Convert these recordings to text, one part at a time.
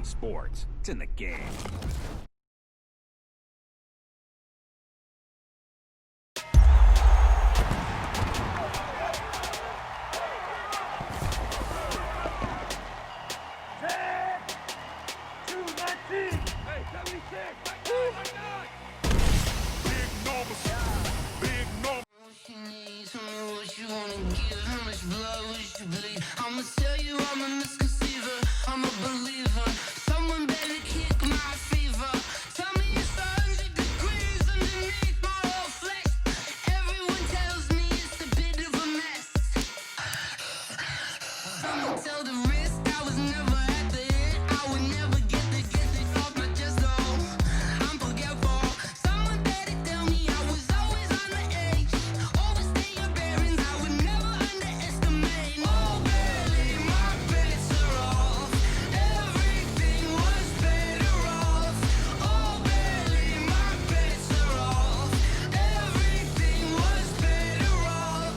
Sports. It's in the game. I'ma tell you I'm a misconceiver, I'm a believer. Someone better kick my fever. Tell me it's 100 degrees underneath my whole flesh. Everyone tells me it's a bit of a mess. Someone tell the risk I was never at the end. I would never get it off my chest though. I'm forgetful. Someone better tell me I was always on the edge. Overstay your bearings, I would never underestimate. Oh barely, my bets are off. Everything was better off. Oh barely, my bets are off. Everything was better off.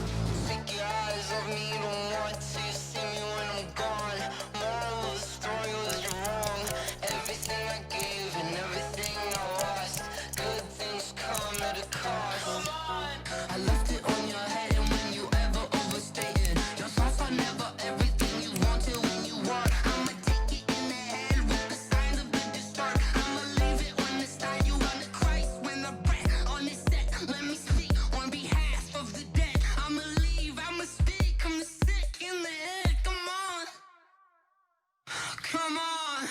Take your eyes off me, don't want to see me when I'm gone. Moral of the story was you're wrong. Everything I gave and everything I lost. Good things come at a cost. I left it on your head, and when you ever overstated, your thoughts are never everything you wanted when you want. I'ma take it in the head with the signs of the distort. I'ma leave it on the side. You on the Christ when the breath on this set. Let me speak on behalf of the dead. I'ma leave, I'ma speak. I'm the sick in the head. Come on, come on.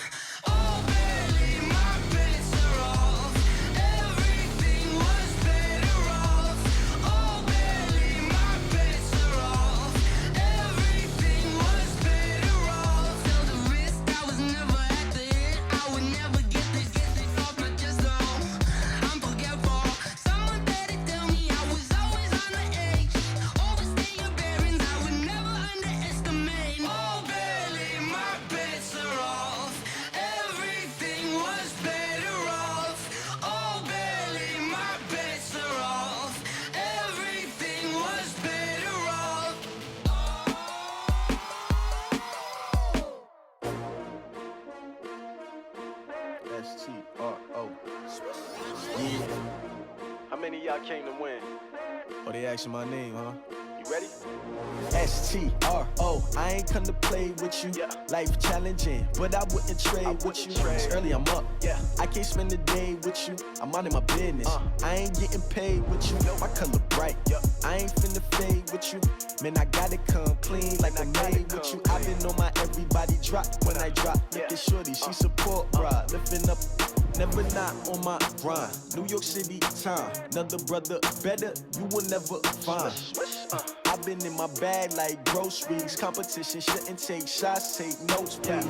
Oh, barely, my bets are off. Everything was better off. Oh, barely, my bets are off. Everything was better off. Tell the risk I was never at the end. I would never get it off my chest though. I'm forgetful. Someone better tell me I was always on the edge. Overstay your bearings, I would never underestimate. Oh, barely, my bets are off. Everything was better off. Oh, barely, my bets are off. Everything was better off. S-T-R-O. Yeah. How many of y'all came to win? Oh, they asking my name, huh? You ready? S-T-R-O. I ain't come to play with you. Yeah. Life challenging, but I wouldn't trade with you. It's early, I'm up. Yeah. I can't spend the day with you. I'm minding my business. I ain't getting paid with you. My color bright. Yup. I ain't finna fade with you. Man, I gotta come clean like I'm made with you. I've been on my everybody drop when I drop. Look at shorty, she support ride. Lifting up, never not on my grind. New York City time. Another brother better, you will never find. I've been in my bag like groceries. Competition shouldn't take shots, take notes, please.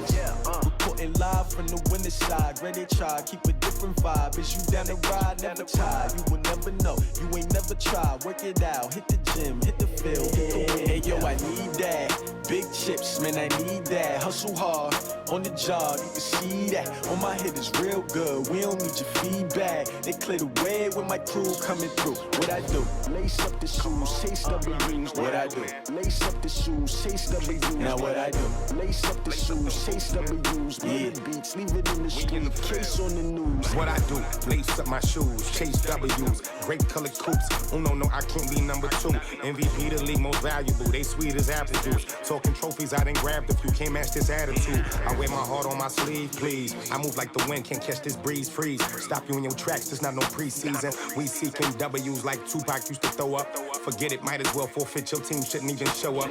Reporting live from the winning side. Ready to try, keep a different vibe. Is you down the ride, never tired. You will never know, you ain't never tried. Work it out, hit the gym, hit the field, hit the wind. Hey yo, I need that. Big chips, man, I need that. Hustle hard, on the job, you can see that. On my head is real good, we don't need your feedback. They clear the way with my crew coming through. What I do? Lace up the shoes, chase W's. What I do? Lace up the shoes, chase W's. Now what I do? Lace up the shoes, chase W's. Yeah. Beats, leave it in the street, case on the news. What I do? Lace up my shoes, chase W's. Great colored coops. Oh no, I can't be number 2. MVP the league most valuable. They sweet as apple juice. Talking trophies, I didn't grab the few. Can't match this attitude. I wear my heart on my sleeve, please. I move like the wind, can't catch this breeze, freeze. Stop you in your tracks, there's not no preseason. We seeking W's like Tupac used to throw up. Forget it, might as well forfeit. Your team shouldn't even show up.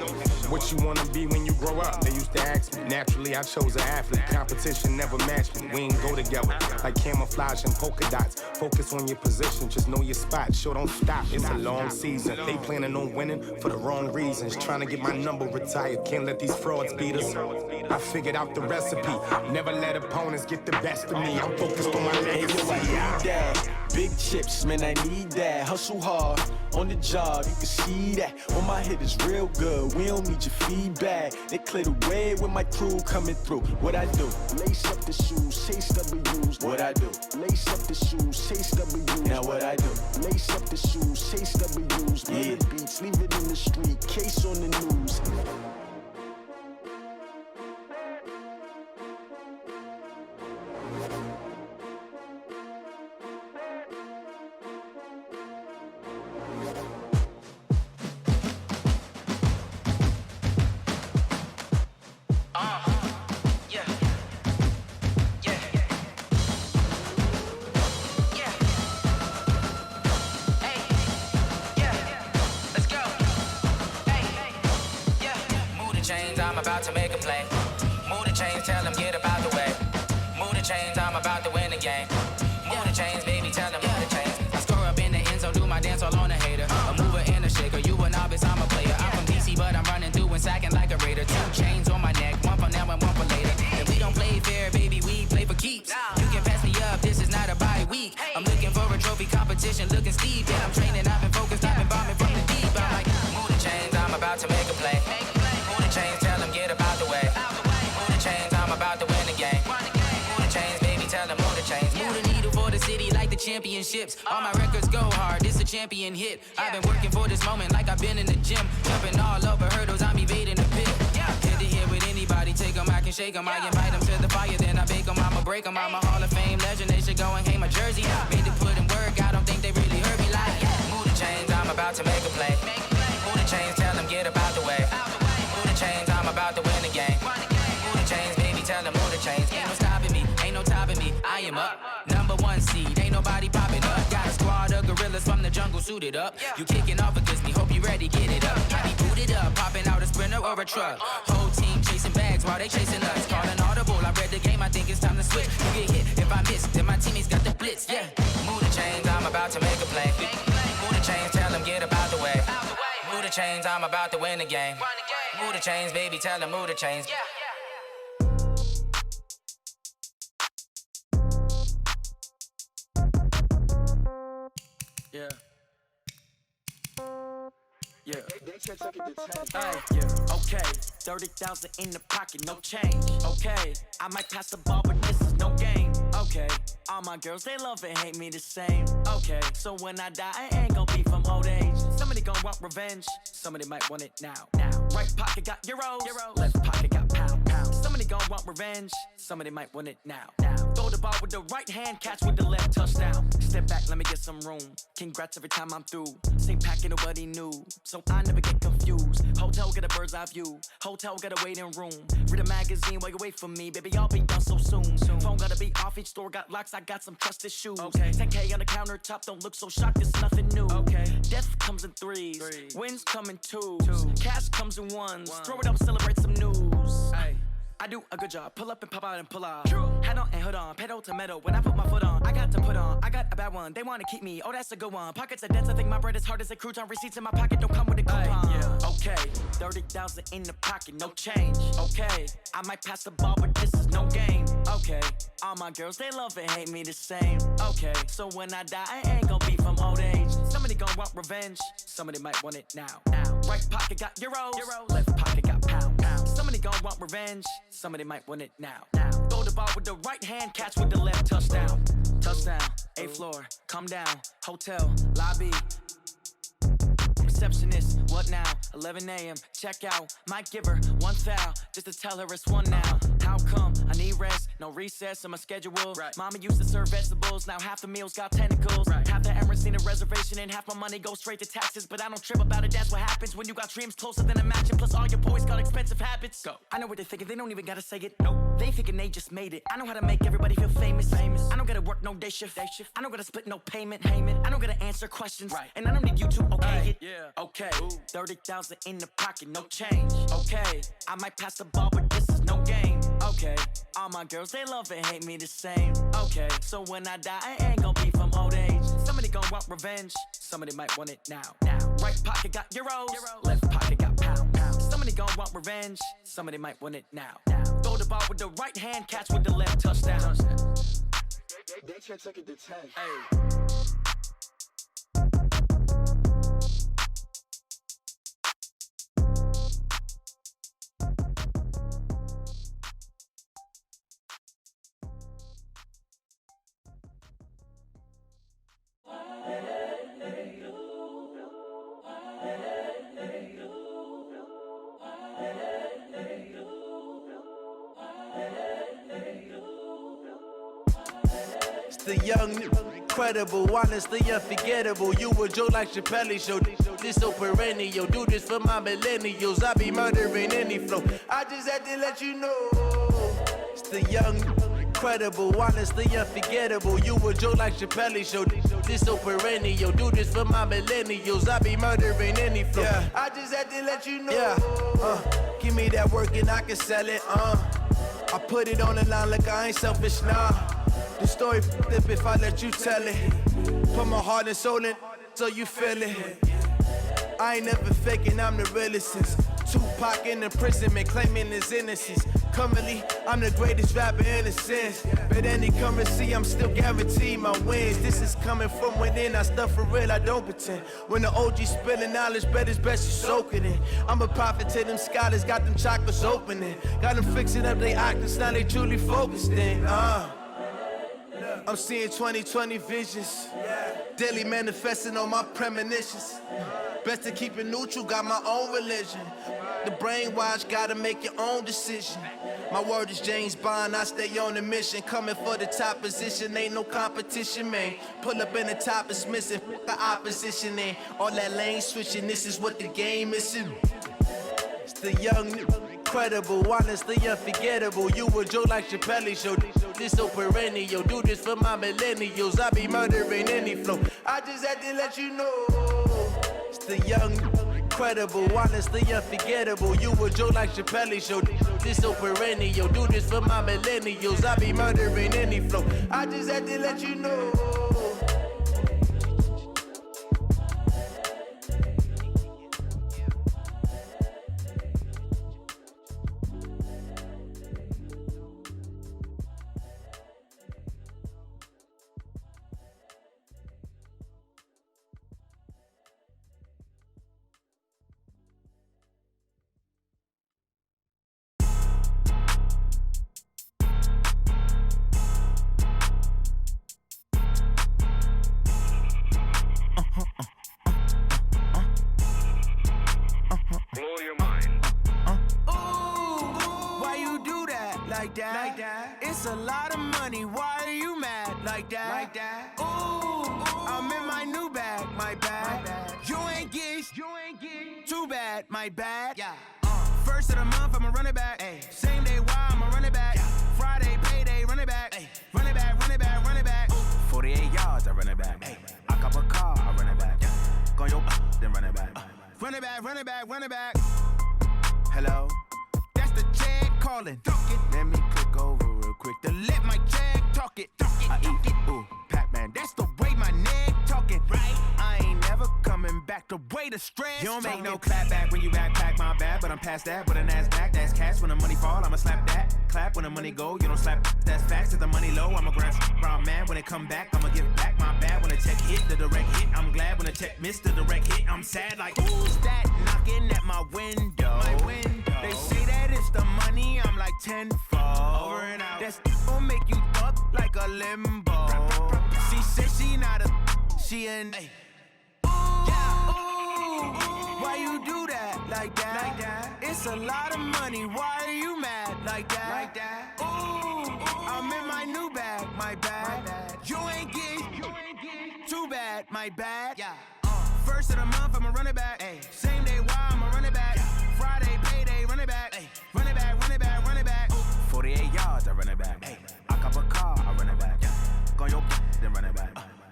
What you wanna be when you grow up? They used to ask me. Naturally, I chose an athlete. Competition never matched me. We ain't go together like camouflage and polka dots. Focus on your position, just know your spot. Sure, don't stop. It's a long season. They planning on winning for the wrong reasons. Trying to get my number retired. Can't let these frauds beat us. I figured out the recipe. Never let opponents get the best of me. I'm focused on my legacy. Hey, yo, I need that. Big chips, man, I need that. Hustle hard, on the job, you can see that. On my head is real good, we don't need your feedback. They clear the way with my crew coming through. What I do? Lace up the shoes, chase W's. What I do? Lace up the shoes, chase W's. Now what I do? Lace up the shoes, chase W's. Yeah. Beats, leave it in the street, case on the news. chains, I'm about to make a play. Move the chains, tell them get up out the way. Move the chains, I'm about to win the game. Move the chains, baby, tell them move the chains. I score up in the end zone, do my dance all on a hater. A mover and a shaker, you a novice, I'm a player. I'm from DC, but I'm running through and sacking like a raider. 2 chains on my neck, one for now and one for later. And we don't play fair, baby, we play for keeps. You can pass me up, this is not a bye week. I'm looking for a trophy competition, looking steep. And I'm training, I've been focused, I've been bombing from the deep. I'm like, move the chains, I'm about to make a play. Move the chains, tell them get up out the way. Move the chains, I'm about to win the game. Move the chains, baby, tell them move the chains. Move the needle for the city like the championships. All my records go hard, this a champion hit. I've been working for this moment like I've been in the gym. Jumping all over hurdles, I'm evading the pit. Hit to hit with anybody, take them, I can shake them. I invite them to the fire, then I bake them, I'ma break them. I'm a Hall of Fame legend, they should go and hang my jersey. Made to put in work, I don't think they really heard me like. Move the chains, I'm about to make a play. Move the chains, tell them get up out the way. Move the chains, I'm about to win the game. Move the chains, baby, tell them move the chains. Ain't no stopping me, ain't no topping me, I am up. #1 seed, ain't nobody popping up. Got a squad of gorillas from the jungle suited up. You kicking off against me, hope you ready, get it up. I be booted up, popping out a Sprinter or a truck. Whole team chasing bags while they chasing us. Call an audible, I read the game, I think it's time to switch. You get hit, if I miss, then my teammates got the blitz, yeah. Move the chains, I'm about to make a play. Move the chains, tell them get up out the way. Move the chains, I'm about to win the game. Move the chains, baby, tell them move the chains. Yeah. Yeah. Yeah. Okay. 30,000 in the pocket, no change. Okay. I might pass the ball, but this is no game. Okay. All my girls, they love and hate me the same. Okay. So when I die, I ain't gon' be from old age. Somebody gon' want revenge. Somebody might want it now. Right pocket got euros. Left pocket got pounds. Somebody gon' want revenge. Somebody might want it now. Throw the ball with the right hand, catch with the left, touchdown. Step back, let me get some room. Congrats every time I'm through. Same packet, nobody knew. So I never get confused. Hotel get a bird's eye view. Hotel get a waiting room. Read a magazine while you wait for me. Baby, I'll be done so soon. Phone gotta be off, each store got locks. I got some trusted shoes. 10K on the countertop, don't look so shocked, it's nothing new. Death comes in threes. Wins come in twos. Cash comes in ones. Throw it up, celebrate some news. I do a good job, pull up and pop out and pull off. Hat on and hood on, pedal to metal. When I put my foot on, I got to put on. I got a bad one, they wanna keep me, oh that's a good one. Pockets are dense, I think my bread is hard as a crouton. Receipts in my pocket don't come with a coupon. Okay, 30,000 in the pocket, no change. Okay, I might pass the ball, but this is no game. Okay, all my girls, they love and hate me the same. Okay, so when I die, I ain't gon' be from old age. Somebody gon' want revenge, somebody might want it now. Right pocket got euros. Left pocket got pounds. Somebody gon' want revenge, somebody might want it now. Throw the ball with the right hand, catch with the left, touchdown. Touchdown, 8th floor, come down, hotel, lobby. Receptionist, what now? 11 a.m., check out. Might give her one foul, just to tell her it's one now. How come? I need rest, no recess in my schedule. Mama used to serve vegetables, now half the meals got tentacles. Half the Emirates need a reservation and half my money goes straight to taxes. But I don't trip about it, that's what happens when you got dreams closer than a matching. Plus all your boys got expensive habits. Go. I know what they're thinking, they don't even gotta say it. Nope. They thinking they just made it. I know how to make everybody feel famous. I don't gotta work no day shift. I don't gotta split no payment. I don't gotta answer questions. And I don't need you to okay it. Okay, 30,000 in the pocket, no change. Okay, I might pass the ball, but this is no game. Okay, all my girls, they love and hate me the same. Okay, so when I die, I ain't gon' be from old age. Somebody gon' want revenge, somebody might want it now. Right pocket got euros, left pocket got pounds. Somebody gon' want revenge, somebody might want it now. Throw the ball with the right hand, catch with the left, touchdown. They can't take it to 10. The young, incredible, honestly unforgettable. You a joke like Chappelle show. This so perennial. Do this for my millennials. I be murdering any flow. I just had to let you know. It's the young, Incredible, honestly unforgettable. You a joke like Chappelle Show. This so perennial. Do this for my millennials. I be murdering any flow. Yeah. I just had to let you know. Yeah. Give me that work and I can sell it. I put it on the line like I ain't selfish, nah. The story flip if I let you tell it. Put my heart and soul in so you feel it. I ain't never faking, I'm the realest since Tupac in imprisonment, claiming his innocence. Currently, I'm the greatest rapper in a sense. But any currency, I'm still guaranteed my wins. This is coming from within, I stuff for real, I don't pretend. When the OG spilling knowledge, bet it's best you soak it in. I'm a prophet to them scholars, got them chakras opening. Got them fixing up their octaves, now they truly focused in. I'm seeing 2020 visions. Daily manifesting on my premonitions. Best to keep it neutral, got my own religion. The brainwash, gotta make your own decision. My word is James Bond, I stay on the mission. Coming for the top position, ain't no competition, man. Pull up in the top, it's missing, the opposition in. All that lane switching, this is what the game is. It's the young, incredible, honestly unforgettable. You a joke like Chappelle Show. This so perennial. Do this for my millennials. I be murdering any flow. I just had to let you know. It's the young, incredible, honestly unforgettable. You a joke like Chappelle Show. This so perennial. Do this for my millennials. I be murdering any flow. I just had to let you know. Like that. It's a lot of money. Why are you mad like that? Ooh, I'm in my new bag, my bad. You ain't get too bad, my bad. Yeah. First of the month, I'ma run it back. Ay. Same day, why I'ma run it back. Yeah. Friday, payday, run it back. Ay. Run it back, run it back, run it back. 48 yards, I run it back. Ay. I cop a car, I run it back. Yeah. Go your then run it back. Run it back, run it back, run it back. Hello? That's the check calling. Let me click over real quick to let my check talk it. I eat it, ooh, Pac-Man. That's the way my neck talking, right? I ain't never coming back the way the stress. You don't make no clap back when you backpack, my bad. But I'm past that with a NASDAQ. That's cash when the money fall, I'ma slap that. Clap when the money go, you don't slap. That's facts. If the money low, I'ma grab brown man. When it come back, I'ma give back my bad. When the check hit, the direct hit. I'm glad when the check missed the direct hit. I'm sad like, who's that knocking at my window? They say that it's the money, I'm like tenfold. Over and out. That's gon' make you up like a limbo. She said she not a, she an. Ooh, why you do that like that? It's a lot of money, why are you mad like that? Ooh, I'm in my new bag, my bad. You ain't get too bad, my bad. Yeah. First of the month, I'ma run it back. Ay. Same day, why I'ma run it back. Friday, payday, run it back. Ay. Run it back, run it back, run it back. 48 yards, I run it back. Ay. I cop a car, I run it back. Go your then run it back.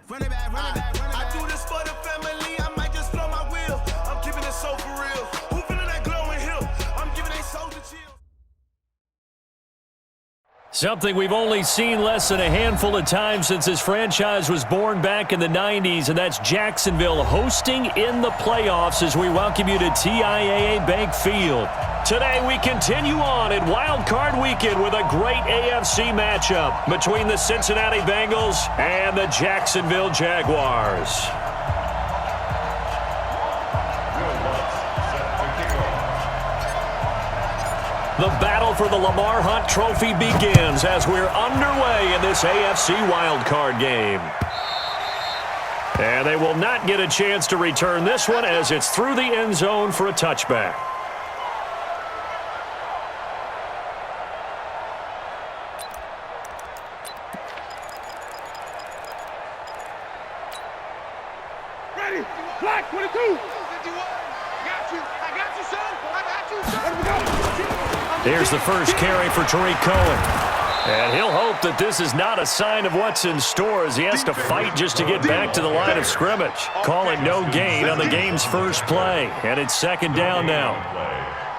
Run it back, run it back, run it back. I do this for the family, I might just blow my wheel. I'm keeping it so for real. Who feeling that glowing hill? I'm giving they soul to chill. Something we've only seen less than a handful of times since this franchise was born back in the 90s, and that's Jacksonville hosting in the playoffs as we welcome you to TIAA Bank Field. Today we continue on in Wild Card Weekend with a great AFC matchup between the Cincinnati Bengals and the Jacksonville Jaguars. The battle for the Lamar Hunt Trophy begins as we're underway in this AFC wildcard game. And they will not get a chance to return this one as it's through the end zone for a touchback. Ready, black 22. Here's the first carry for Tariq Cohen. And he'll hope that this is not a sign of what's in store as he has to fight just to get back to the line of scrimmage. Call it no gain on the game's first play. And it's second down now.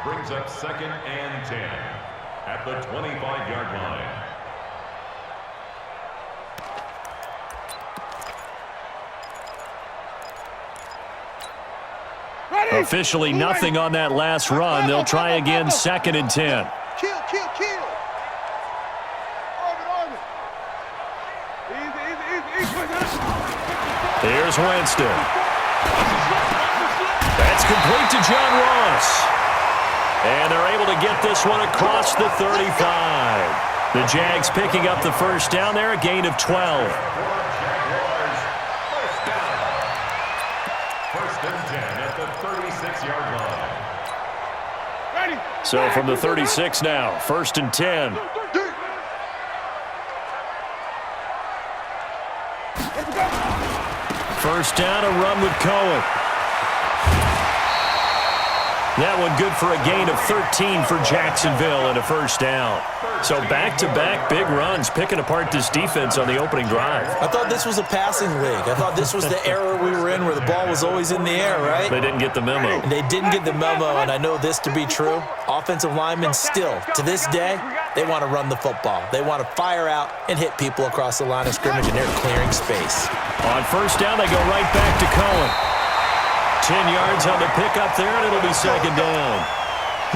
Brings up 2nd and 10 at the 25-yard line. Officially nothing on that last run. They'll try again 2nd and 10. Kill. Orbit. Easy. Here's Winston. That's complete to John Ross. And they're able to get this one across the 35. The Jags picking up the first down there, a gain of 12. First and 10 at the 36-yard line. So from the 36 now, 1st and 10. First down, a run with Cohen. That one good for a gain of 13 for Jacksonville and a first down. So back-to-back big runs, picking apart this defense on the opening drive. I thought this was a passing league. I thought this was the era we were in where the ball was always in the air, right? They didn't get the memo. They didn't get the memo, and I know this to be true. Offensive linemen still, to this day, they want to run the football. They want to fire out and hit people across the line of scrimmage, and they're clearing space. On first down, they go right back to Cohen. 10 yards on the pickup there, and it'll be second down.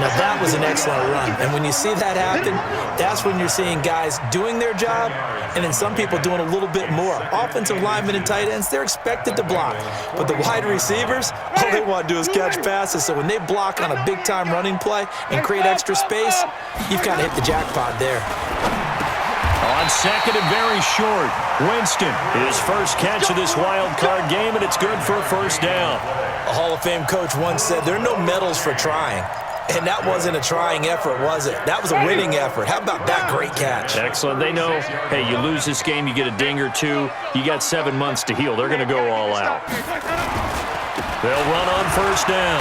Now, that was an excellent run. And when you see that happen, that's when you're seeing guys doing their job and then some people doing a little bit more. Offensive linemen and tight ends, they're expected to block. But the wide receivers, all they want to do is catch passes. So when they block on a big-time running play and create extra space, you've kind of hit the jackpot there. On second and very short, Winston, his first catch of this wild card game, and it's good for a first down. A Hall of Fame coach once said, there are no medals for trying. And that wasn't a trying effort, was it? That was a winning effort. How about that great catch? Excellent. They know, hey, you lose this game, you get a ding or two. You got 7 months to heal. They're going to go all out. They'll run on first down.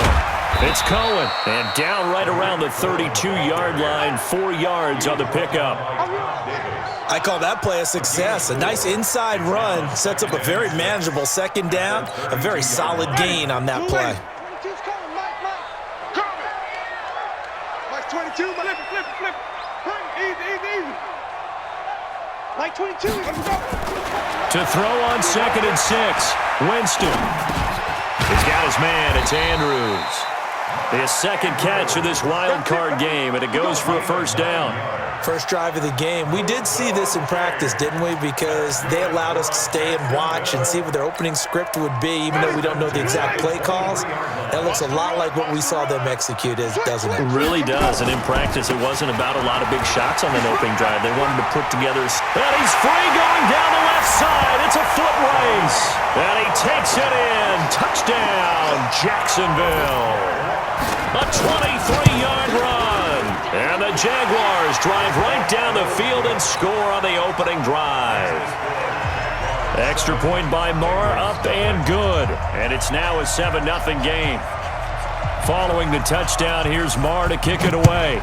It's Cohen. And down right around the 32-yard line, 4 yards on the pickup. I call that play a success. A nice inside run sets up a very manageable second down, a very solid gain on that play. Mike 22, flip. Easy. Mike 22, To throw on 2nd and 6, Winston. He's got his man, it's Andrews. His second catch of this wild card game, and it goes for a first down. First drive of the game. We did see this in practice, didn't we? Because they allowed us to stay and watch and see what their opening script would be, even though we don't know the exact play calls. That looks a lot like what we saw them execute, doesn't it? It really does, and in practice, it wasn't about a lot of big shots on that opening drive. They wanted to put together, and he's free going down the left side. It's a foot race, and he takes it in. Touchdown, Jacksonville. A 23-yard run, and the Jaguars drive right down the field and score on the opening drive. Extra point by Marr, up and good, and it's now a 7-0 game. Following the touchdown, here's Marr to kick it away.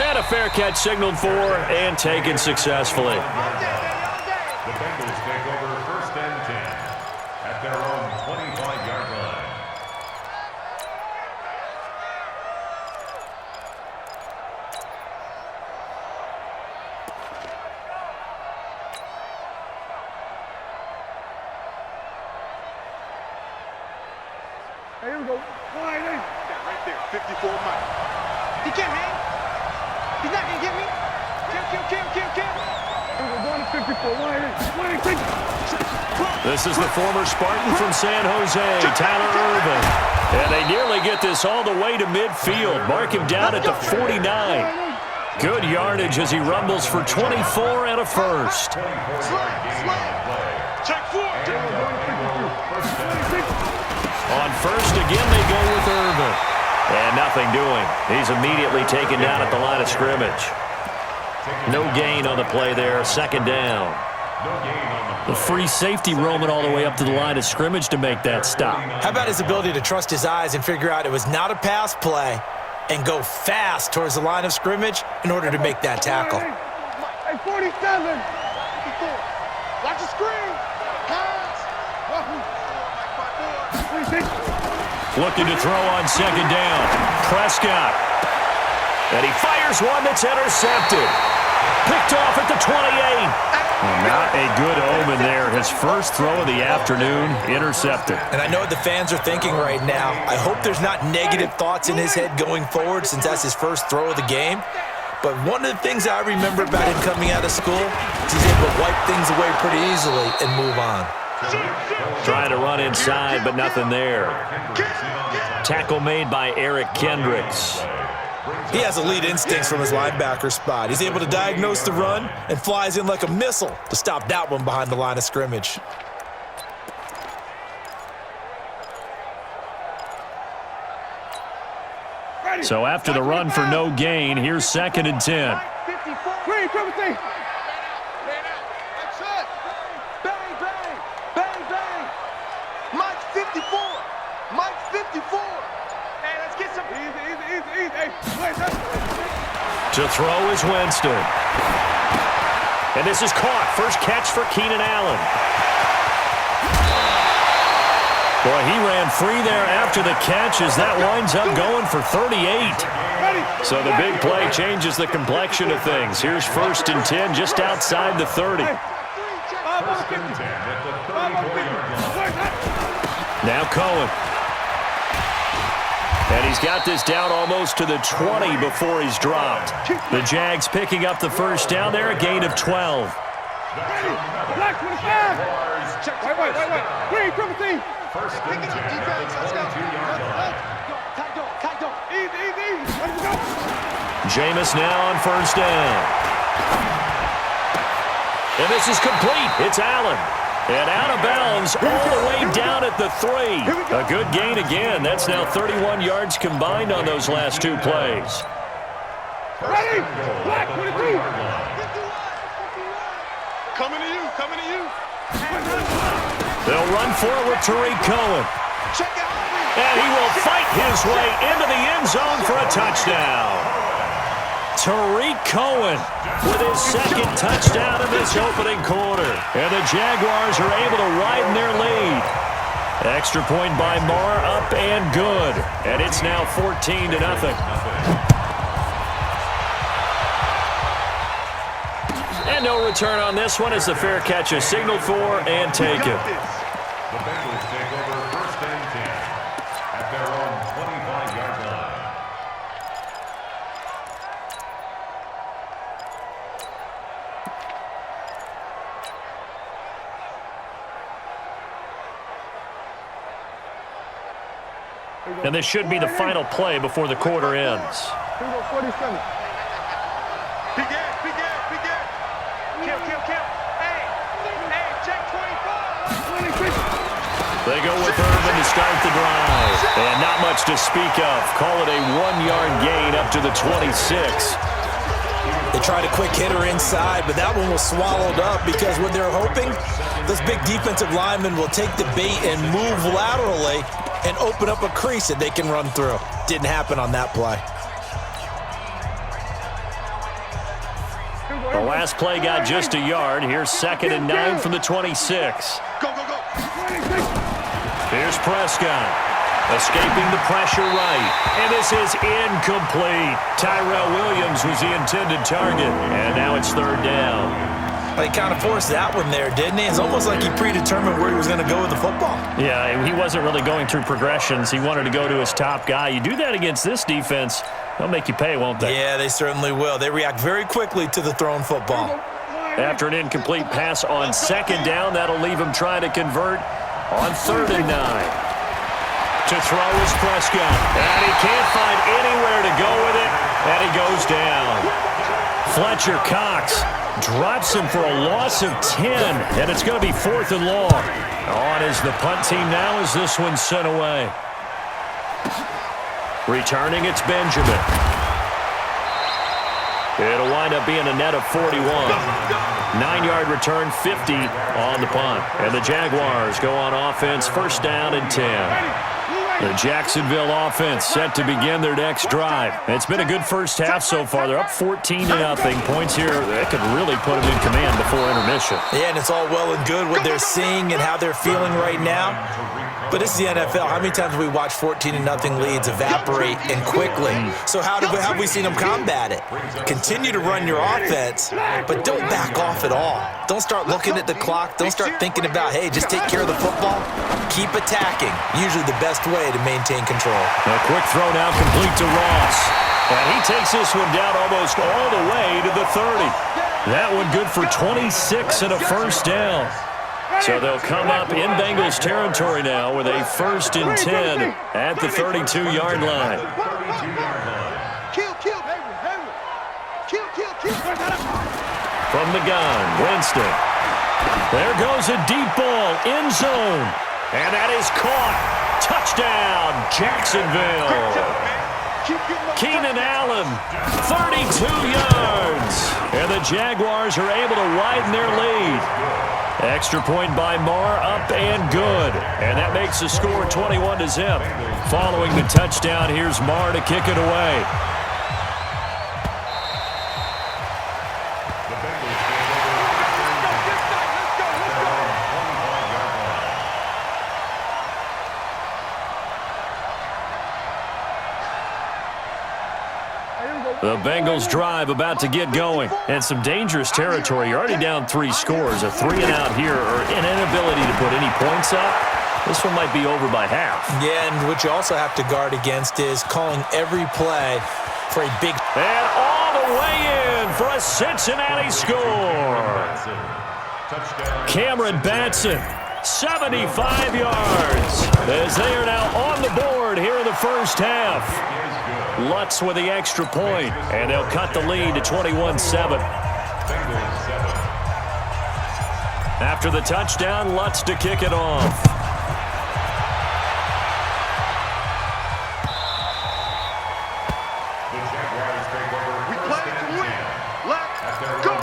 And a fair catch signaled for and taken successfully. The Bengals take over 1st and 10 at their own 25-yard line. Here we go. Wide in. Yeah, right there. 54 Mike. He can't hang. He's not gonna get me. Kill. We're going to 54. Wide in. This is the former Spartan from San Jose, Tyler Ervin. And they nearly get this all the way to midfield. Mark him down at the 49. Good yardage as he rumbles for 24 and a first. Check 4. On first again, they go with Ervin. And nothing doing. He's immediately taken down at the line of scrimmage. No gain on the play there, second down. The free safety roaming all the way up to the line of scrimmage to make that stop. How about his ability to trust his eyes and figure out it was not a pass play, and go fast towards the line of scrimmage in order to make that tackle. Hey, 47. 54. Watch the screen. Pass. 26. Looking to throw on second down. Prescott. And he fires one that's intercepted. Picked off at the 28. Well, not a good omen there. His first throw of the afternoon, intercepted. And I know what the fans are thinking right now. I hope there's not negative thoughts in his head going forward since that's his first throw of the game. But one of the things I remember about him coming out of school is he's able to wipe things away pretty easily and move on. Trying to run inside, but nothing there. Tackle made by Eric Kendricks. He has elite instincts from his linebacker spot. He's able to diagnose the run and flies in like a missile to stop that one behind the line of scrimmage. So after the run for no gain, here's 2nd and 10. Green, triple T. Bang, bang, bang, bang. Mike's 54. Mike's 54. Hey, let's get some. Easy. Hey, wait, To throw is Winston. And this is caught. First catch for Keenan Allen. Boy, he ran free there after the catch as that winds up going for 38. So the big play changes the complexion of things. Here's 1st and 10 just outside the 30. Now Cohen. And he's got this down almost to the 20 before he's dropped. The Jags picking up the first down there, a gain of 12. Black 25. Wait. Green, triple T. First and 10 at the 22-yard line. Easy. Let's go. Jameis now on first down. And this is complete. It's Allen. And out of bounds all the way down at the 3. A good gain again. That's now 31 yards combined on those last 2 plays. Ready? Black 22. Coming to you. They'll run forward to Tariq Cohen. And he will fight his way into the end zone for a touchdown. Tariq Cohen with his 2nd touchdown in this opening quarter. And the Jaguars are able to widen their lead. Extra point by Marr, up and good. And it's now 14-0. And no return on this one as the fair catch is signaled for and taken. The Bengals take over 1st and 10 at their own 25-yard line. And this should be the final play before the quarter ends. 47. Big ass. Kill. Hey, check 25. They go with Irvin to start the drive. And not much to speak of. Call it a 1-yard gain up to the 26. They tried a quick hitter inside, but that one was swallowed up because what they're hoping, those big defensive linemen will take the bait and move laterally and open up a crease that they can run through. Didn't happen on that play. The last play got just a yard. Here's 2nd and 9 from the 26. Go. Here's Prescott. Escaping the pressure right. And this is incomplete. Tyrell Williams was the intended target. And now it's 3rd down. He kind of forced that one there, didn't he? It's almost like he predetermined where he was going to go with the football. Yeah, he wasn't really going through progressions. He wanted to go to his top guy. You do that against this defense, they'll make you pay, won't they? Yeah, they certainly will. They react very quickly to the thrown football. After an incomplete pass on 2nd down, that'll leave him trying to convert on 3rd and 9. To throw is Prescott. And he can't find anywhere to go with it, and he goes down. Fletcher Cox drops him for a loss of 10, and it's going to be 4th and long. On is the punt team now as this one's sent away. Returning, it's Benjamin. It'll wind up being a net of 41. 9-yard return, 50 on the punt. And the Jaguars go on offense, 1st down and 10. The Jacksonville offense set to begin their next drive. It's been a good first half so far. They're up 14-0. Points here that could really put them in command before intermission. Yeah, and it's all well and good what they're seeing and how they're feeling right now. But this is the NFL. How many times have we watched 14-0 leads evaporate and quickly? So how have we seen them combat it? Continue to run your offense, but don't back off at all. Don't start looking at the clock. Don't start thinking about, hey, just take care of the football. Keep attacking. Usually the best way to maintain control. A quick throw now complete to Ross. And he takes this one down almost all the way to the 30. That one good for 26 and a first down. So they'll come up in Bengals territory now with a 1st and 10 at the 32-yard line. From the gun, Winston. There goes a deep ball, end zone. And that is caught. Touchdown, Jacksonville. Keenan Allen, 32 yards. And the Jaguars are able to widen their lead. Extra point by Marr, up and good. And that makes the score 21-0. Following the touchdown, here's Marr to kick it away. The Bengals drive about to get going. And some dangerous territory. You're already down 3 scores. A 3-and-out here or an inability to put any points up. This one might be over by half. Yeah, and what you also have to guard against is calling every play for a big... And all the way in for a Cincinnati score. Cameron Batson, 75 yards. As they are now on the board here in the first half. Lutz with the extra point, and they'll cut the lead to 21-7. After the touchdown, Lutz to kick it off. We play to win. Let's go.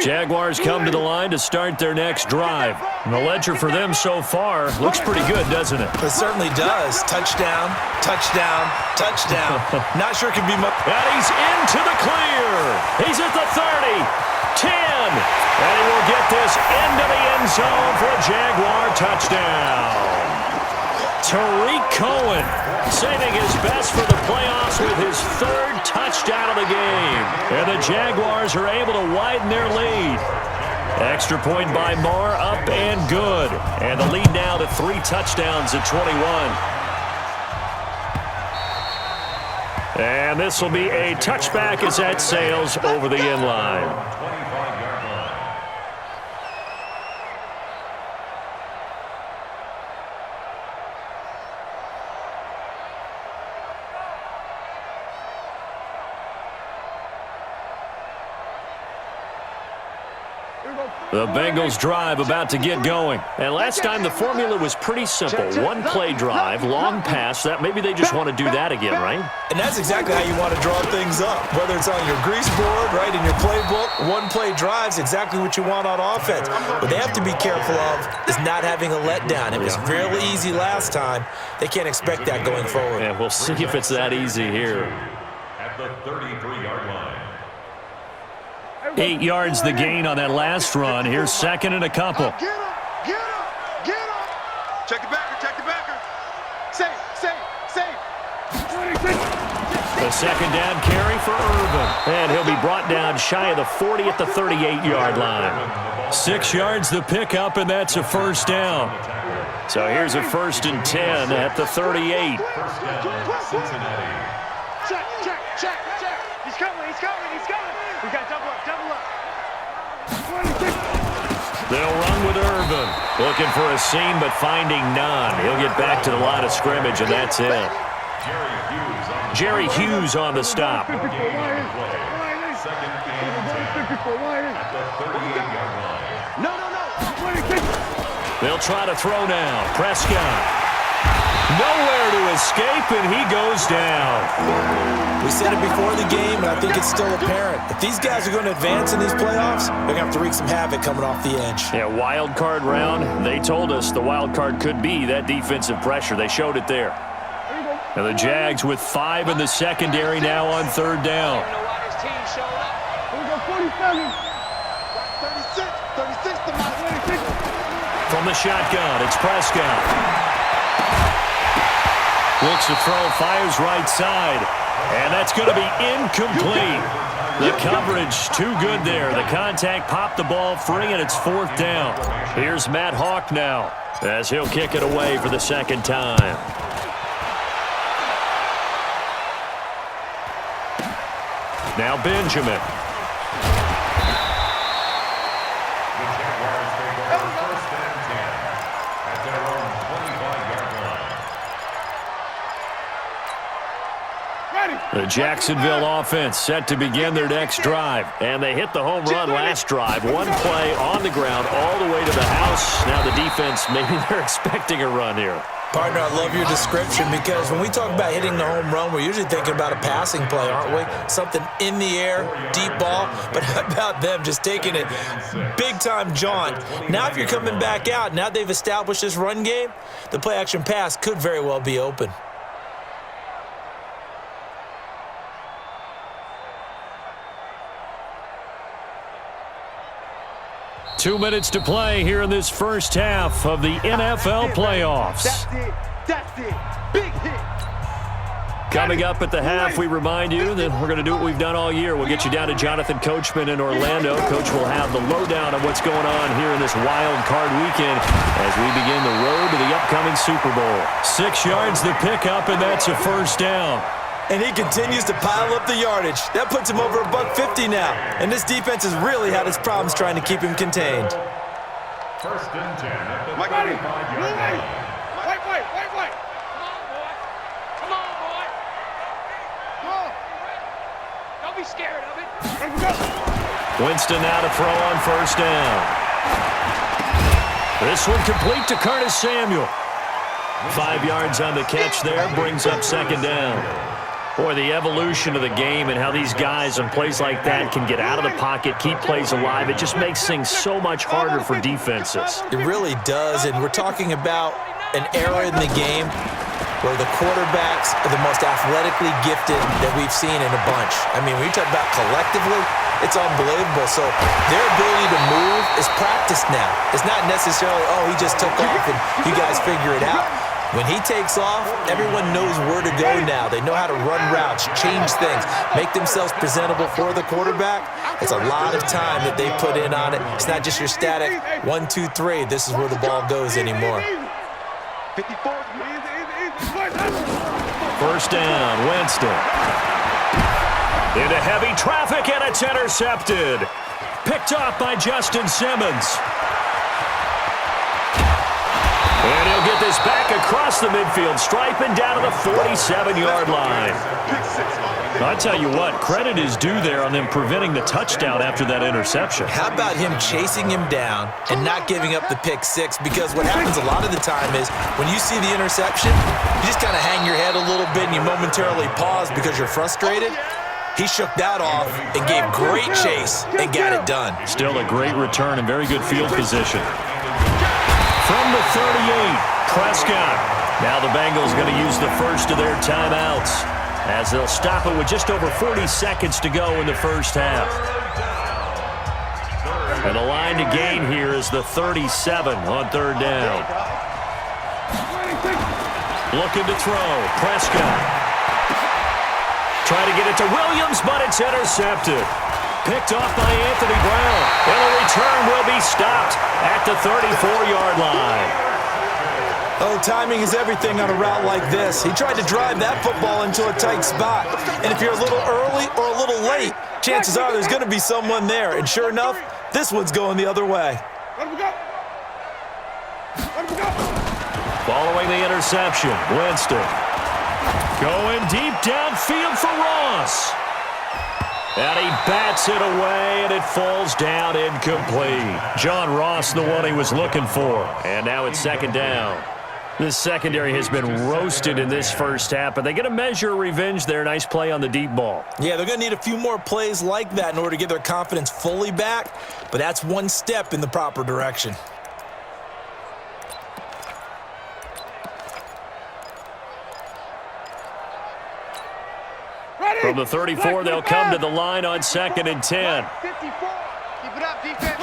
Jaguars come to the line to start their next drive. And the ledger for them so far looks pretty good, doesn't it? It certainly does. Touchdown, touchdown, touchdown. Not sure it can be much. And he's into the clear. He's at the 30, 10. And he will get this into the end zone for a Jaguar touchdown. Tariq Cohen saving his best for the playoffs with his 3rd touchdown of the game. And the Jaguars are able to widen their lead. Extra point by Marr, up and good. And the lead now to 3 touchdowns at 21. And this will be a touchback as that sails over the end line. The Bengals drive about to get going. And last time the formula was pretty simple. 1-play drive, long pass. That maybe they just want to do that again, right? And that's exactly how you want to draw things up. Whether it's on your grease board, right, in your playbook, 1-play drive's exactly what you want on offense. What they have to be careful of is not having a letdown. It was real easy last time. They can't expect that going forward. And we'll see if it's that easy here. At the 33-yard line. 8 yards the gain on that last run. Here's 2nd and a couple. Get him. Check the backer. Save. The 2nd down carry for Irvin. And he'll be brought down shy of the 40 at the 38-yard line. 6 yards the pickup, and that's a 1st down. So here's a 1st and 10 at the 38. First down, Cincinnati. Check. He's coming. We got double up. They'll run with Irvin. Looking for a seam, but finding none. He'll get back to the line of scrimmage, and that's it. Jerry Hughes on the stop. 2nd and 10 at the 38-yard line. No. They'll try to throw now. Prescott. Nowhere to escape, and he goes down. We said it before the game, and I think it's still apparent. If these guys are going to advance in these playoffs, they're going to have to wreak some havoc coming off the edge. Yeah, wild card round. They told us the wild card could be that defensive pressure. They showed it there. And the Jags with 5 in the secondary now on 3rd down. Here we go, 47. 36 to my 26. From the shotgun, it's Prescott. Looks to throw, fires right side. And that's going to be incomplete. The coverage too good there. The contact popped the ball free, and it's 4th down. Here's Matt Hawk now as he'll kick it away for the 2nd time. Now Benjamin. The Jacksonville offense set to begin their next drive. And they hit the home run last drive. One play on the ground all the way to the house. Now the defense, maybe they're expecting a run here. Partner, I love your description because when we talk about hitting the home run, we're usually thinking about a passing play, aren't we? Something in the air, deep ball. But how about them just taking it big-time jaunt? Now if you're coming back out, now they've established this run game, the play-action pass could very well be open. 2 minutes to play here in this first half of the NFL playoffs. That's it. Big hit. Coming up at the half, we remind you that we're going to do what we've done all year. We'll get you down to Jonathan Coachman in Orlando. Coach will have the lowdown on what's going on here in this wild card weekend as we begin the road to the upcoming Super Bowl. 6 yards to pick up, and that's a 1st down. And he continues to pile up the yardage. That puts him over $150 now. And this defense has really had its problems trying to keep him contained. 1st and 10 at the 35-yard line. Wait. Come on, boy. Don't be scared of it. Winston now to throw on 1st down. This one complete to Curtis Samuel. 5 yards on the catch there, brings up 2nd down. Boy, the evolution of the game and how these guys on plays like that can get out of the pocket, keep plays alive, it just makes things so much harder for defenses. It really does, and we're talking about an era in the game where the quarterbacks are the most athletically gifted that we've seen in a bunch. I mean, when you talk about collectively, it's unbelievable. So their ability to move is practiced now. It's not necessarily, oh, he just took off and you guys figure it out. When he takes off, everyone knows where to go now. They know how to run routes, change things, make themselves presentable for the quarterback. It's a lot of time that they put in on it. It's not just your static 1, 2, 3. This is where the ball goes anymore. 54. 1st down, Winston. Into heavy traffic, and it's intercepted. Picked off by Justin Simmons. And he'll get this back across the midfield stripe and down to the 47-yard line. I'll tell you what, credit is due there on them preventing the touchdown after that interception. How about him chasing him down and not giving up the pick 6? Because what happens a lot of the time is when you see the interception, you just kind of hang your head a little bit and you momentarily pause because you're frustrated. He shook that off and gave great chase and got it done. Still a great return and very good field position. From the 38, Prescott. Now the Bengals going to use the first of their timeouts as they'll stop it with just over 40 seconds to go in the first half. And the line to gain here is the 37 on 3rd down. Looking to throw, Prescott. Trying to get it to Williams, but it's intercepted. Picked off by Anthony Brown. And the return will be stopped at the 34-yard line. Oh, timing is everything on a route like this. He tried to drive that football into a tight spot. And if you're a little early or a little late, chances are there's going to be someone there. And sure enough, this one's going the other way. Following the interception, Winston. Going deep downfield for Ross. And he bats it away, and it falls down incomplete. John Ross, the one he was looking for. And now it's 2nd down. This secondary has been roasted in this first half, but they get a measure of revenge there. Nice play on the deep ball. Yeah, they're going to need a few more plays like that in order to get their confidence fully back, but that's one step in the proper direction. From the 34, they'll come to the line on 2nd and 10. 54. Keep it up, defense.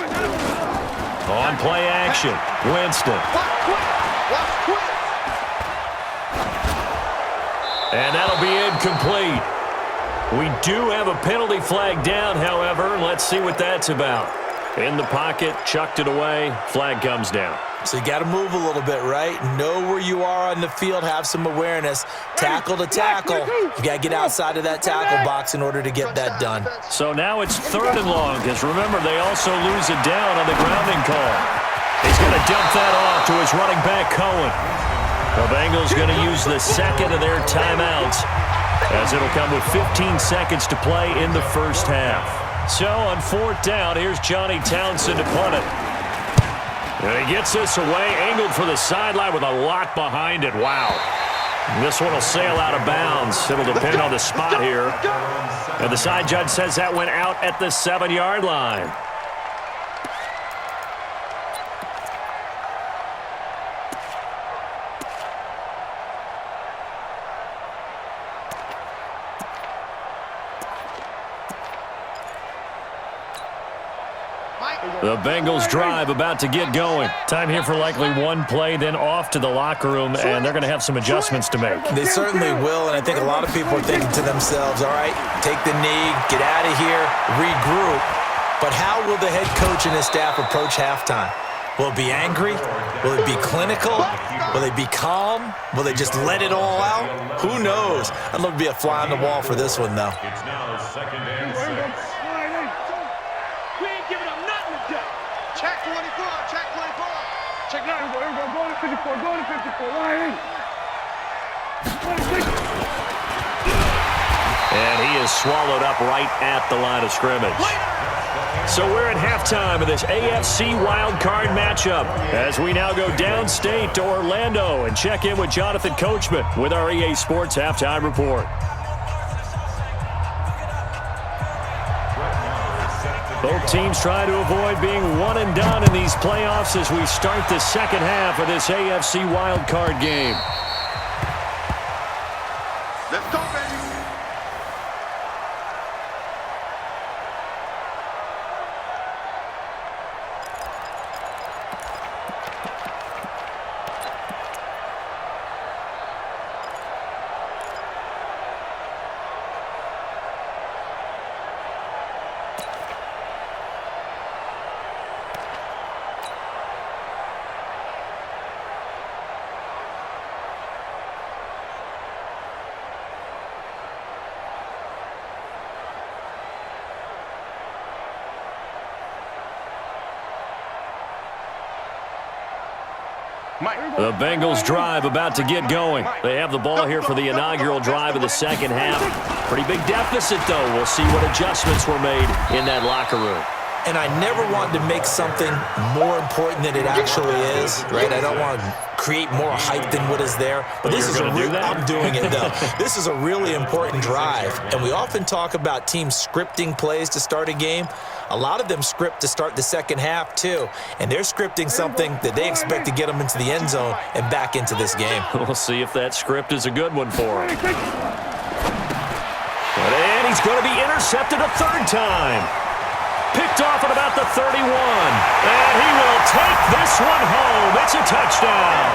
On play action, Winston. Watch quick. And that'll be incomplete. We do have a penalty flag down, however. Let's see what that's about. In the pocket, chucked it away, flag comes down. So you got to move a little bit, right? Know where you are on the field, have some awareness. Tackle to tackle. You got to get outside of that tackle box in order to get that done. So now it's 3rd and long, because remember, they also lose it down on the grounding call. He's going to dump that off to his running back, Cohen. The Bengals going to use the second of their timeouts, as it'll come with 15 seconds to play in the first half. So on 4th down, here's Johnny Townsend to punt it. And he gets this away, angled for the sideline with a lot behind it. Wow. This one will sail out of bounds. It'll depend on the spot here. And the side judge says that went out at the 7-yard line. The Bengals drive about to get going. Time here for likely one play, then off to the locker room, and they're going to have some adjustments to make. They certainly will, and I think a lot of people are thinking to themselves, all right, take the knee, get out of here, regroup. But how will the head coach and his staff approach halftime? Will it be angry? Will it be clinical? Will they be calm? Will they just let it all out? Who knows? I'd love to be a fly on the wall for this one, though. It's now 2nd and 6. We ain't giving up nothing today. Check 24. Check 24. Check now. Here we go. Go to 54. Go to 54. Line in. And he is swallowed up right at the line of scrimmage. So we're at halftime of this AFC wildcard matchup as we now go downstate to Orlando and check in with Jonathan Coachman with our EA Sports Halftime Report. Both teams try to avoid being one and done in these playoffs as we start the second half of this AFC wildcard game. Let's go, baby. The Bengals drive about to get going. They have the ball here for the inaugural drive of the second half. Pretty big deficit, though. We'll see what adjustments were made in that locker room. And I never wanted to make something more important than it actually is, right? I don't want to create more hype than what is there. But this is I'm doing it, though. This is a really important drive. And we often talk about teams scripting plays to start a game. A lot of them script to start the second half, too. And they're scripting something that they expect to get them into the end zone and back into this game. We'll see if that script is a good one for him. And he's going to be intercepted a third time. Picked off at about the 31. And he will take this one home. It's a touchdown.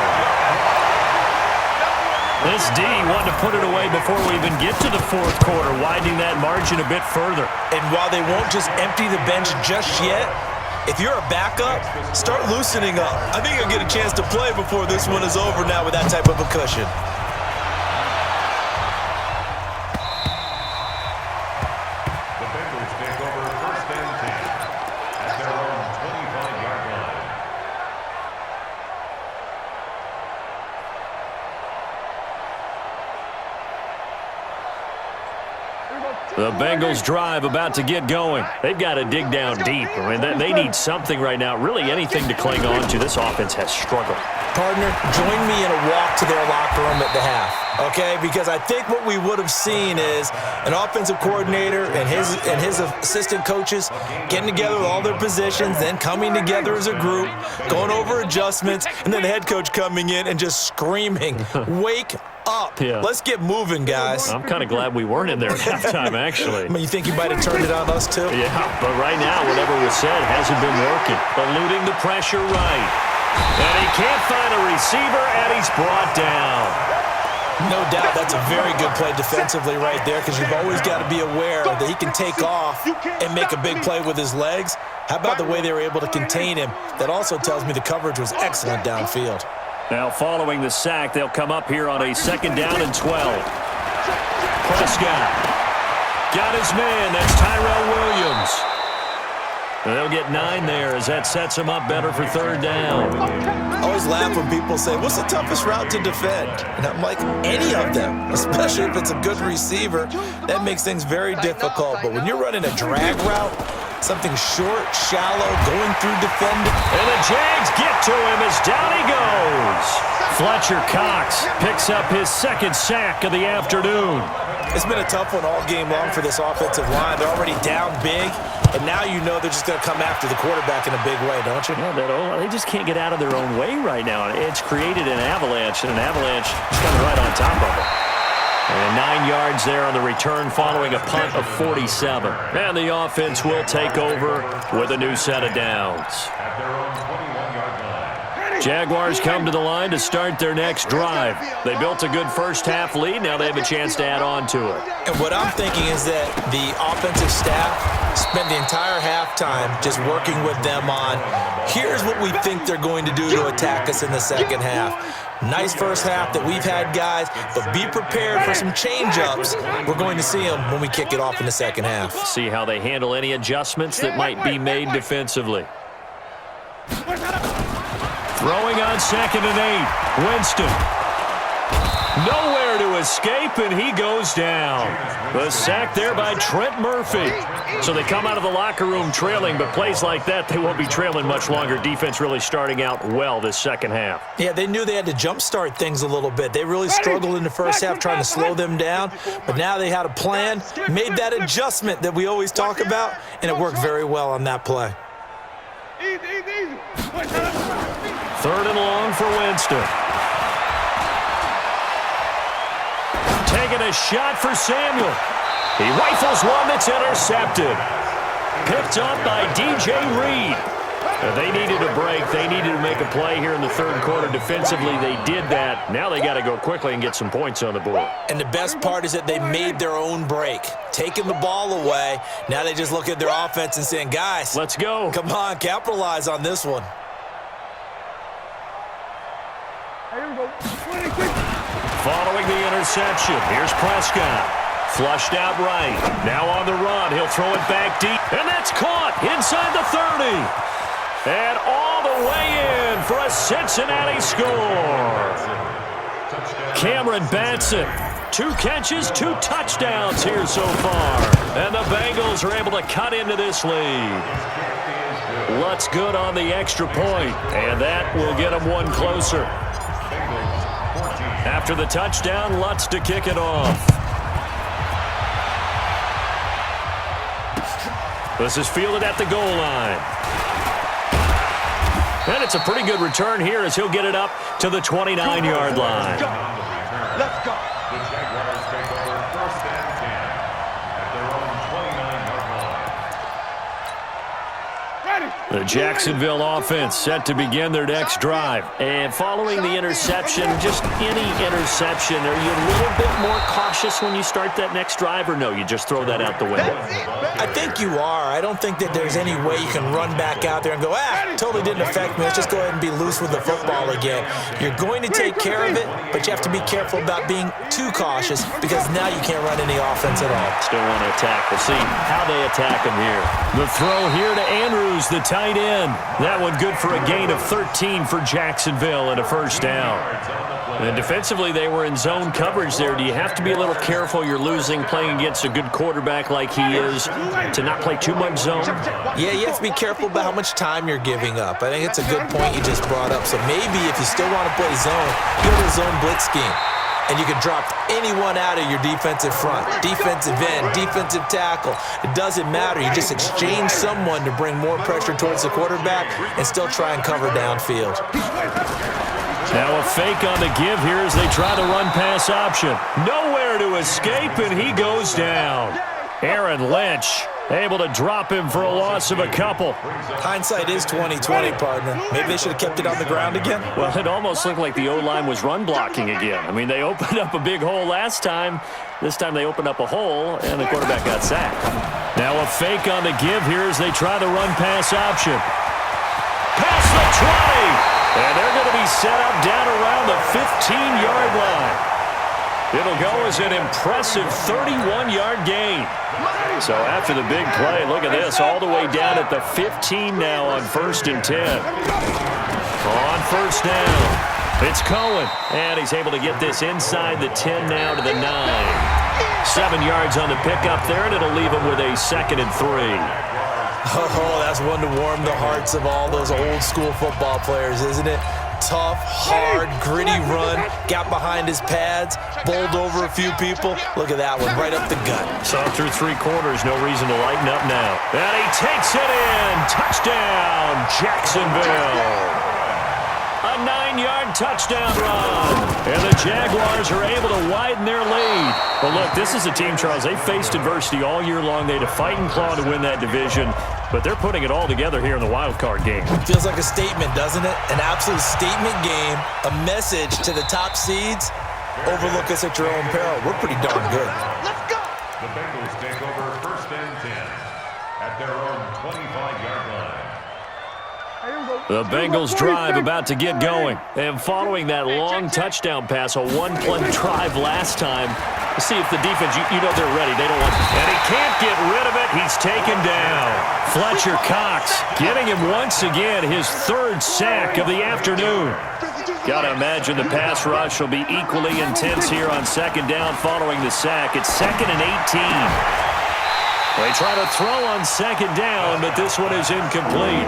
This D wanted to put it away before we even get to the fourth quarter, widening that margin a bit further. And while they won't just empty the bench just yet, if you're a backup, start loosening up. I think you'll get a chance to play before this one is over now with that type of a cushion. The Bengals take over 1st and 10 at their own 25-yard line. The Bengals drive about to get going. They've got to dig down deep. I mean, they need something right now, really anything to cling on to. This offense has struggled. Partner, join me in a walk to their locker room at the half, okay? Because I think what we would have seen is an offensive coordinator and his assistant coaches getting together with all their positions, then coming together as a group, going over adjustments, and then the head coach coming in and just screaming, "Wake up. Yeah. Let's get moving, guys." I'm kind of glad we weren't in there at halftime, actually. I mean, you think you might have turned it on us, too? Yeah, but right now, whatever was said hasn't been working. Eluding the pressure right. And he can't find a receiver, and he's brought down. No doubt that's a very good play defensively right there, because you've always got to be aware that he can take off and make a big play with his legs. How about the way they were able to contain him? That also tells me the coverage was excellent downfield. Now, following the sack, they'll come up here on a 2nd down and 12. Prescott got his man. That's Tyrell Williams. They'll get 9 there as that sets them up better for 3rd down. I always laugh when people say, what's the toughest route to defend? And I'm like, any of them, especially if it's a good receiver. That makes things very difficult. But when you're running a drag route, something short, shallow, going through defending. And the Jags get to him as down he goes. Fletcher Cox picks up his 2nd sack of the afternoon. It's been a tough one all game long for this offensive line. They're already down big, and now you know they're just going to come after the quarterback in a big way, don't you? Yeah, they just can't get out of their own way right now. It's created an avalanche, and an avalanche is coming right on top of them. And 9 yards there on the return following a punt of 47. And the offense will take over with a new set of downs. At their own 21-yard line. Jaguars come to the line to start their next drive. They built a good first-half lead. Now they have a chance to add on to it. And what I'm thinking is that the offensive staff spent the entire halftime just working with them on, here's what we think they're going to do to attack us in the second half. Nice first half that we've had, guys, but be prepared for some change-ups. We're going to see them when we kick it off in the second half. See how they handle any adjustments that might be made defensively. Throwing on 2nd and 8. Winston. Nowhere to escape, and he goes down. The sack there by Trent Murphy. So they come out of the locker room trailing, but plays like that, they won't be trailing much longer. Defense really starting out well this second half. Yeah, they knew they had to jumpstart things a little bit. They really struggled in the first half trying to slow them down, but now they had a plan, made that adjustment that we always talk about, and it worked very well on that play. 3rd and long for Winston. Taking a shot for Samuel. He rifles one that's intercepted. Picked up by DJ Reed. They needed a break. They needed to make a play here in the 3rd quarter. Defensively, they did that. Now they got to go quickly and get some points on the board. And the best part is that they made their own break. Taking the ball away. Now they just look at their offense and saying, guys, let's go. Come on, capitalize on this one. Following the interception, here's Prescott. Flushed out right. Now on the run. He'll throw it back deep. And that's caught inside the 30. And all the way in for a Cincinnati score. Cameron Batson. 2 catches, 2 touchdowns here so far. And the Bengals are able to cut into this lead. Lutz good on the extra point. And that will get them one closer. After the touchdown, Lutz to kick it off. This is fielded at the goal line. And it's a pretty good return here as he'll get it up to the 29-yard line. Let's go. The Jaguars take over 1st and 10 at their own 29-yard line. The Jacksonville offense set to begin their next drive. And following the interception, just any interception, are you a little bit more cautious when you start that next drive, or no, you just throw that out the window? I think you are. I don't think that there's any way you can run back out there and go, totally didn't affect me. Let's just go ahead and be loose with the football again. You're going to take care of it, but you have to be careful about being too cautious because now you can't run any offense at all. Still want to attack. We'll see how they attack him here. The throw here to Andrews, the tight end. That one good for a gain of 13 for Jacksonville and a 1st down. And defensively, they were in zone coverage there. Do you have to be a little careful? You're losing playing against a good quarterback like he is to not play too much zone? Yeah, you have to be careful about how much time you're giving up. I think it's a good point you just brought up. So maybe if you still want to play zone, go to a zone blitz scheme. And you can drop anyone out of your defensive front, defensive end, defensive tackle. It doesn't matter. You just exchange someone to bring more pressure towards the quarterback and still try and cover downfield. Now a fake on the give here as they try the run-pass option. Nowhere to escape, and he goes down. Aaron Lynch able to drop him for a loss of a couple. Hindsight is 20/20, partner. Maybe they should have kept it on the ground again. Well, it almost looked like the O-line was run blocking again. I mean, they opened up a big hole last time. This time they opened up a hole, and the quarterback got sacked. Now a fake on the give here as they try the run-pass option. Past the 20, and they're going to be set up down around the 15-yard line. It'll go as an impressive 31-yard gain. So after the big play, look at this, all the way down at the 15 now on 1st and 10. On first down, it's Cohen, and he's able to get this inside the 10 now to the 9. 7 yards on the pickup there, and it'll leave him with a 2nd and 3. Oh, that's one to warm the hearts of all those old-school football players, isn't it? Tough, hard, gritty run, got behind his pads, bowled over a few people. Look at that one, right up the gut. So through 3 quarters, no reason to lighten up now. And he takes it in. Touchdown, Jacksonville. A 9-yard touchdown run. And the Jaguars are able to widen their lead. Well, look, this is a team, Charles, they faced adversity all year long. They had to fight and claw to win that division. But they're putting it all together here in the wild card game. Feels like a statement, doesn't it? An absolute statement game, a message to the top seeds. Overlook us at your own peril. We're pretty darn good. Let's go! The Bengals take over 1st and 10 at their own 25-yard line. The Bengals drive about to get going. And following that long touchdown pass, a one-play drive last time, to see if the defense, you know they're ready. They don't want, and he can't get rid of it. He's taken down. Fletcher Cox getting him once again, his 3rd sack of the afternoon. Got to imagine the pass rush will be equally intense here on 2nd down following the sack. It's 2nd and 18. They try to throw on 2nd down, but this one is incomplete.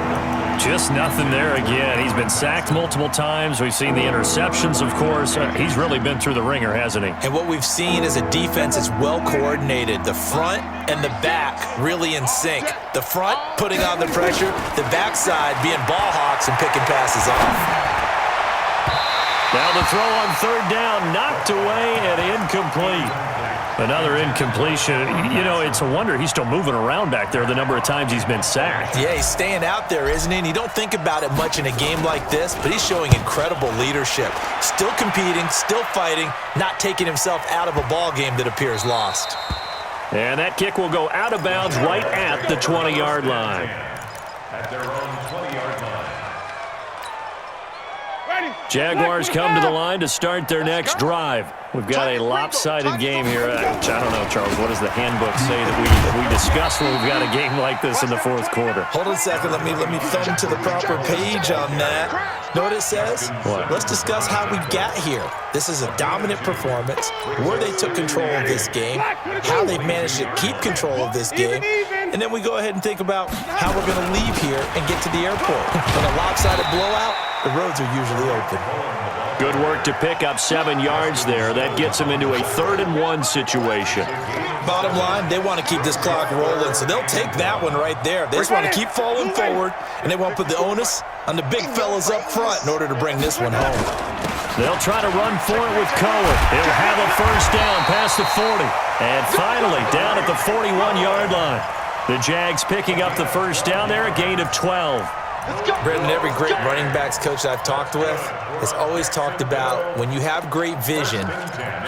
Just nothing there again. He's been sacked multiple times. We've seen the interceptions, of course. He's really been through the ringer, hasn't he? And what we've seen is a defense that's well coordinated. The front and the back really in sync. The front putting on the pressure, the backside being ball hawks and picking passes off. Now the throw on 3rd down, knocked away and incomplete. Another incompletion. You know, it's a wonder he's still moving around back there the number of times he's been sacked. Yeah, he's staying out there, isn't he? And you don't think about it much in a game like this, but he's showing incredible leadership. Still competing, still fighting, not taking himself out of a ball game that appears lost. And that kick will go out of bounds right at the 20-yard line. At their own 20-yard line. Jaguars come to the line to start their next drive. We've got a lopsided game here. I don't know, Charles, what does the handbook say that we discuss when we've got a game like this in the 4th quarter? Hold on a second. Let me thumb to the proper page on that. Know what it says? What? Let's discuss how we got here. This is a dominant performance, where they took control of this game, how they managed to keep control of this game, and then we go ahead and think about how we're going to leave here and get to the airport. In a lopsided blowout, the roads are usually open. Good work to pick up 7 yards there. That gets them into a 3rd and 1 situation. Bottom line, they want to keep this clock rolling, so they'll take that one right there. They just want to keep falling forward, and they want to put the onus on the big fellas up front in order to bring this one home. They'll try to run for it with Cohen. He'll have a 1st down past the 40. And finally, down at the 41-yard line. The Jags picking up the 1st down there, a gain of 12. Brendan, every great running backs coach I've talked with has always talked about when you have great vision,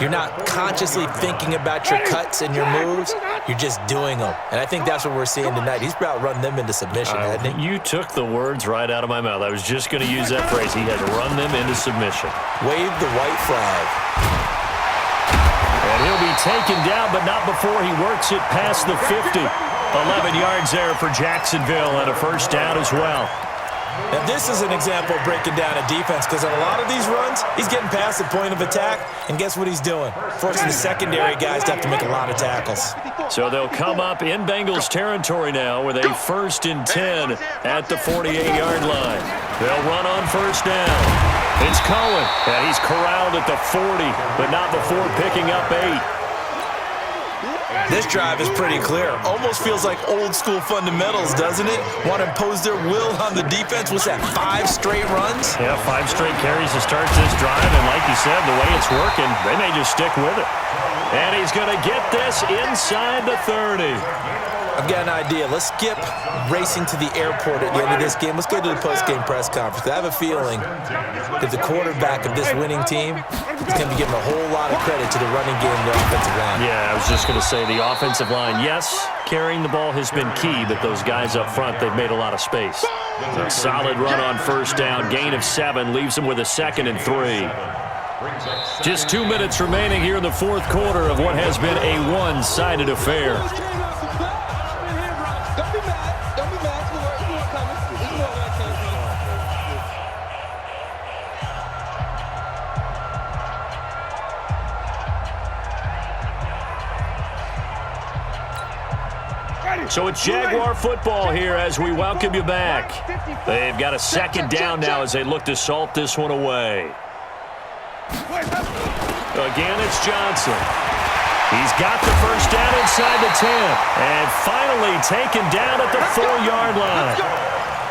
you're not consciously thinking about your cuts and your moves, you're just doing them. And I think that's what we're seeing tonight. He's about running them into submission, hasn't he? You took the words right out of my mouth. I was just going to use that phrase. He has run them into submission. Wave the white flag. And he'll be taken down, but not before he works it past the 50. 11 yards there for Jacksonville and a 1st down as well. Now, this is an example of breaking down a defense because on a lot of these runs, he's getting past the point of attack, and guess what he's doing? Forcing the secondary guys to have to make a lot of tackles. So they'll come up in Bengals territory now with a 1st and 10 at the 48-yard line. They'll run on 1st down. It's Cohen, and he's corralled at the 40, but not before picking up 8. This drive is pretty clear. Almost feels like old school fundamentals, doesn't it? Want to impose their will on the defense. What's that, 5 straight runs? Yeah, 5 straight carries to start this drive, and like you said, the way it's working, they may just stick with it. And he's going to get this inside the 30. I've got an idea. Let's skip racing to the airport at the end of this game. Let's go to the post-game press conference. I have a feeling that the quarterback of this winning team is going to be giving a whole lot of credit to the running game and the offensive line. Yeah, I was just going to say the offensive line, yes, carrying the ball has been key, but those guys up front, they've made a lot of space. A solid run on 1st down, gain of 7, leaves them with a 2nd and 3. Just 2 minutes remaining here in the 4th quarter of what has been a one-sided affair. So it's Jaguar football here as we welcome you back. They've got a 2nd down now as they look to salt this one away. Again, it's Johnson. He's got the 1st down inside the 10. And finally taken down at the 4-yard line.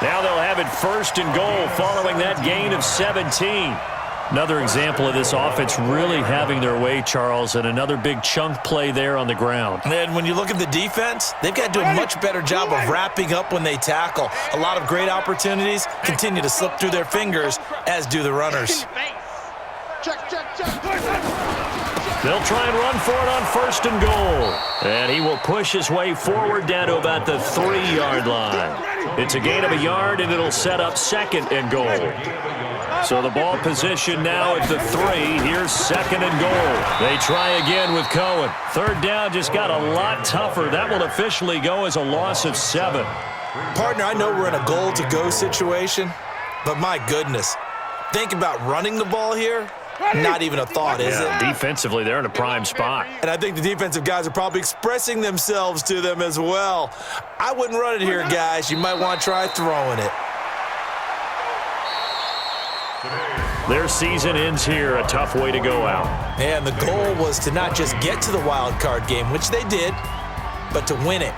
Now they'll have it 1st and goal following that gain of 17. Another example of this offense really having their way, Charles, and another big chunk play there on the ground. And when you look at the defense, they've got to do a much better job of wrapping up when they tackle. A lot of great opportunities continue to slip through their fingers, as do the runners. They'll try and run for it on 1st and goal. And he will push his way forward down to about the 3-yard line. It's a gain of a yard, and it'll set up 2nd and goal. So the ball position now at the 3. Here's 2nd and goal. They try again with Cohen. 3rd down just got a lot tougher. That will officially go as a loss of 7. Partner, I know we're in a goal-to-go situation, but my goodness, think about running the ball here. Not even a thought, is it? Defensively, they're in a prime spot. And I think the defensive guys are probably expressing themselves to them as well. I wouldn't run it here, guys. You might want to try throwing it. Their season ends here, a tough way to go out. And the goal was to not just get to the wild card game, which they did, but to win it.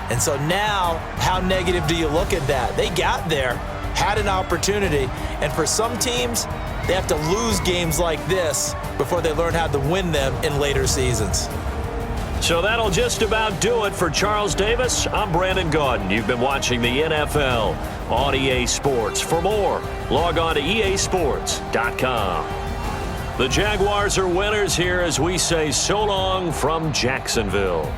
And so now, how negative do you look at that? They got there, had an opportunity, and for some teams, they have to lose games like this before they learn how to win them in later seasons. So that'll just about do it for Charles Davis. I'm Brandon Gaudin. You've been watching the NFL on EA Sports. For more, log on to easports.com. The Jaguars are winners here as we say so long from Jacksonville.